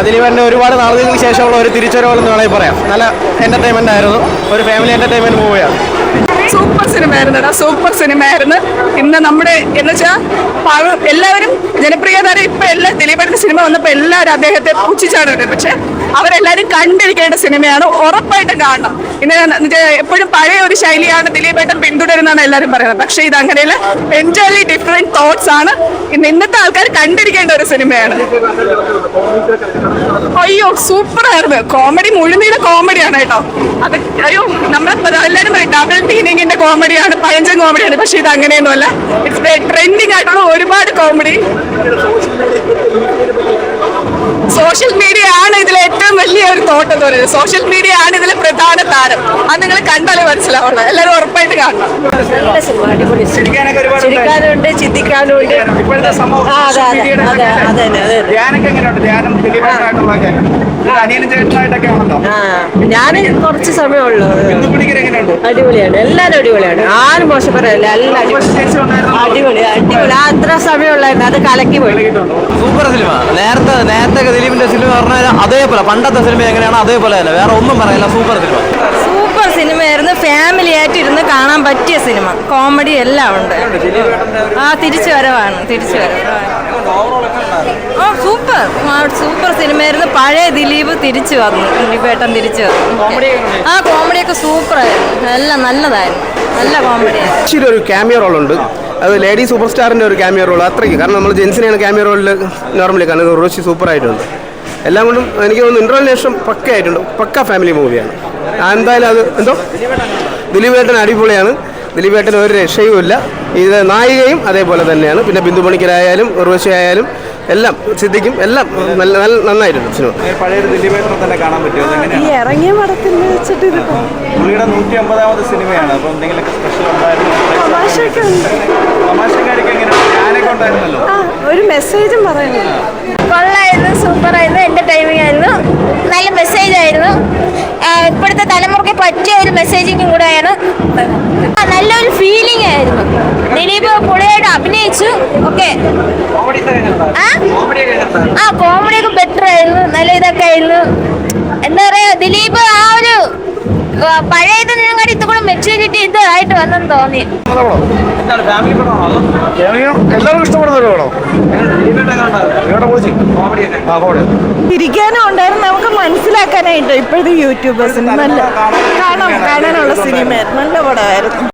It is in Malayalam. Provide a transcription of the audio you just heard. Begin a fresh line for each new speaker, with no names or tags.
ദിലീപേട്ടൻ്റെ ഒരുപാട് നാളുകൾക്ക് ശേഷമുള്ള ഒരു തിരിച്ചുവരവെന്ന് വേണമെങ്കിൽ പറയാം. നല്ല എൻ്റർടൈൻമെൻ്റ് ആയിരുന്നു, ഒരു ഫാമിലി എൻ്റർടൈൻമെൻറ്റ് മൂവിയാണ്.
സൂപ്പർ സിനിമയായിരുന്നു, സൂപ്പർ സിനിമയായിരുന്നു. ഇന്ന് നമ്മുടെ എന്ന് വെച്ചാൽ എല്ലാവരും ജനപ്രിയ താരം ഇപ്പൊ എല്ലാ ദിലീപേട്ടൻ്റെ സിനിമ വന്നപ്പോൾ എല്ലാവരും അദ്ദേഹത്തെ പുച്ഛിച്ചാടുന്നുണ്ട്. പക്ഷെ അവരെല്ലാവരും കണ്ടിരിക്കേണ്ട സിനിമയാണ്, ഉറപ്പായിട്ടും കാണണം. ഇന്ന് എപ്പോഴും പഴയ ഒരു ശൈലിയാണ് ദിലീപേട്ടൻ പിന്തുടരുന്നതാണ് എല്ലാവരും പറയുന്നത്. പക്ഷെ ഇത് അങ്ങനെയല്ല, എൻറ്റയർലി ഡിഫറെന്റ് തോട്ട്സ് ആണ്. ഇന്നത്തെ ആൾക്കാർ കണ്ടിരിക്കേണ്ട ഒരു സിനിമയാണ്. അയ്യോ സൂപ്പറായിരുന്നു, കോമഡി മുഴുനീള കോമഡിയാണ് കേട്ടോ. അത് അയ്യോ നമ്മളെല്ലാവരും പറയും ഡബിൾ മീനിങ്ങിന്റെ കോമഡിയാണ്, പഴഞ്ചൻ കോമഡിയാണ്. പക്ഷെ ഇത് അങ്ങനെയൊന്നുമല്ല, ഇറ്റ്സ് ട്രെൻഡിങ് ആയിട്ടുള്ള ഒരുപാട് കോമഡി. സോഷ്യൽ മീഡിയ ആണ് ഇതിലെ ഏറ്റവും വലിയ ഒരു തോട്ടം എന്ന് പറയുന്നത്. സോഷ്യൽ മീഡിയ ആണ് ഇതിലെ പ്രധാന താരം. അത് നിങ്ങൾ കണ്ടാലേ മനസ്സിലാവുള്ളൂ. എല്ലാവരും ഉറപ്പായിട്ട് കാണണം.
ചിരിക്കാനുണ്ട്, ചിന്തിക്കാനുണ്ട്. ഞാൻ കുറച്ച് സമയമുള്ളൂ. അടിപൊളിയാണ്, എല്ലാരും അടിപൊളിയാണ്, ആരും മോശം പറയല്ല, എല്ലാം അടിപൊളി അടിപൊളി. അത്ര സമയമുള്ളായിരുന്നു, അത് കലക്കി പോയി.
Super cinema. നേരത്തെ ദിലീപിന്റെ സിനിമ പറഞ്ഞാൽ അതേപോലെ പണ്ടത്തെ സിനിമ എങ്ങനെയാണോ അതേപോലെ തന്നെ, വേറെ ഒന്നും പറയില്ല. സൂപ്പർ സിനിമ,
സൂപ്പർ സിനിമയായിരുന്നു. ഫാമിലി ആയിട്ട് ഇരുന്ന് കാണാൻ പറ്റിയ സിനിമ, കോമഡി എല്ലാം ഉണ്ട്. തിരിച്ചു വരവാണ്. സൂപ്പർ സൂപ്പർ സിനിമയായിരുന്നു. പഴയ ദിലീപ് തിരിച്ചു വന്നു, ദിലീപേട്ടൻ തിരിച്ചു വന്നു. കോമഡിയൊക്കെ സൂപ്പറായിരുന്നു, എല്ലാം നല്ലതായിരുന്നു, നല്ല കോമഡിയായിരുന്നു.
ഒരു ക്യാമിയോ റോളുണ്ട്, അത് ലേഡി സൂപ്പർ സ്റ്റാറിൻ്റെ ഒരു ക്യാമിയോ റോൾ അത്രയ്ക്ക്. കാരണം നമ്മൾ ജെൻസിനെയാണ് ക്യാമിയോ റോളിൽ നോർമലി കാണുന്നത്. ഉർവശി സൂപ്പറായിട്ടുണ്ട്. എല്ലാം കൊണ്ടും എനിക്ക് തോന്നുന്നു ഇൻട്രോലിന് ശേഷം പക്കയായിട്ടുണ്ട്. പക്ക ഫാമിലി മൂവിയാണ്. എന്തായാലും അത് ദിലീപേട്ടൻ അടിപൊളിയാണ്. ദിലീപേട്ടന് ഒരു രക്ഷയുമില്ല. ഇത് നായികയും അതേപോലെ തന്നെയാണ്. പിന്നെ ബിന്ദു പണിക്കരായാലും ഉർവശി ആയാലും എല്ലാം സിദ്ധിക്കും, എല്ലാം നന്നായിട്ടുണ്ട് സിനിമ.
പഴയൊരു ദിലീപേട്ടനെ തന്നെ കാണാൻ പറ്റുമോ?
ഈ ഇറങ്ങിയ പടത്തിൽ വെച്ചിട്ട്
പുള്ളിയുടെ 150ാമത് സിനിമയാണ്. അപ്പോൾ എന്തെങ്കിലുമൊക്കെ സ്പെഷ്യൽ തമാശക്കാരൊക്കെ എങ്ങനെയാണ്? ഞാനൊക്കെ ഉണ്ടായിരുന്നല്ലോ.
ഒരു മെസ്സേജും പറയുന്നു.
കൊള്ളായിരുന്നു, സൂപ്പറായിരുന്നു, എന്റർടൈനിങ് ആയിരുന്നു, നല്ല മെസ്സേജ് ആയിരുന്നു. ഇപ്പോഴത്തെ തലമുറയ്ക്ക് പറ്റിയ ഒരു മെസ്സേജിങ്ങും കൂടെ ആണ്. നല്ലൊരു ഫീലിംഗ് ആയിരുന്നു. ദിലീപ് പുള്ളിയായിട്ട് അഭിനയിച്ചു. ഓക്കെ, കോമഡിയൊക്കെ ബെറ്റർ ആയിരുന്നു, നല്ല ഇതൊക്കെ ആയിരുന്നു. എന്താ പറയാ, ദിലീപ് ആ ഒരു പഴയതിനെക്കാട്ടി ഇതുകൂടെ മെച്ചൂരിറ്റി ഇതായിട്ട് വന്നെന്ന് തോന്നി.
എല്ലാവർക്കും ഇഷ്ടപ്പെടുന്ന ഒരു പടം.
ഇരിക്കാനും ഉണ്ടായിരുന്നു, നമുക്ക് മനസ്സിലാക്കാനായിട്ട്. ഇപ്പോഴത്തെ യൂട്യൂബേഴ്സിന് നല്ല കാണാനുള്ള സിനിമയായിരുന്നു, നല്ല പടമായിരുന്നു.